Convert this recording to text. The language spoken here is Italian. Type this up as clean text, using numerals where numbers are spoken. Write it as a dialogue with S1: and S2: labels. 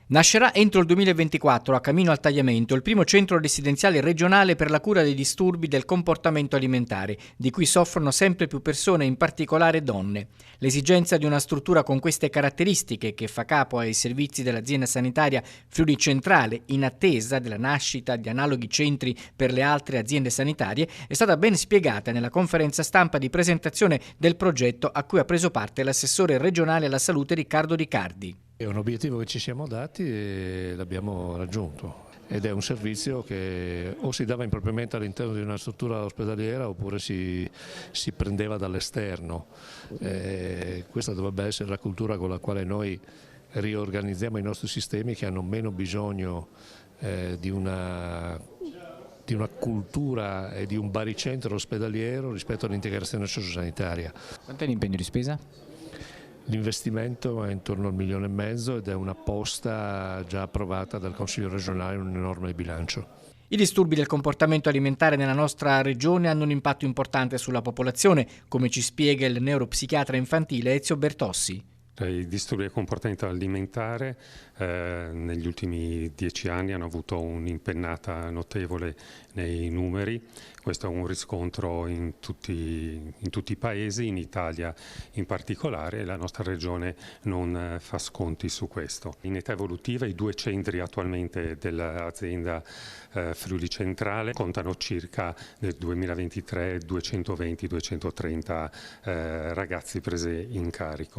S1: Nascerà entro il 2024, a Cammino al Tagliamento, il primo centro residenziale regionale per la cura dei disturbi del comportamento alimentare, di cui soffrono sempre più persone, in particolare donne. L'esigenza di una struttura con queste caratteristiche, che fa capo ai servizi dell'azienda sanitaria Friuli Centrale, in attesa della nascita di analoghi centri per le altre aziende sanitarie, è stata ben spiegata nella conferenza stampa di presentazione del progetto a cui ha preso parte l'assessore regionale alla salute Riccardo Ricardi.
S2: È un obiettivo che ci siamo dati e l'abbiamo raggiunto ed è un servizio che o si dava impropriamente all'interno di una struttura ospedaliera oppure si prendeva dall'esterno. Questa dovrebbe essere la cultura con la quale noi riorganizziamo i nostri sistemi, che hanno meno bisogno di una cultura e di un baricentro ospedaliero rispetto all'integrazione sociosanitaria.
S3: Quanto è l'impegno di spesa?
S2: L'investimento è intorno al 1,5 milioni ed è una posta già approvata dal Consiglio regionale in una norma di bilancio.
S1: I disturbi del comportamento alimentare nella nostra regione hanno un impatto importante sulla popolazione, come ci spiega il neuropsichiatra infantile Ezio Bertossi.
S4: I disturbi del comportamento alimentare negli ultimi 10 anni hanno avuto un'impennata notevole nei numeri. Questo è un riscontro in tutti i paesi, in Italia in particolare, e la nostra regione non fa sconti su questo. In età evolutiva i 2 centri attualmente dell'azienda Friuli Centrale contano circa nel 2023 220-230 ragazzi presi in carico.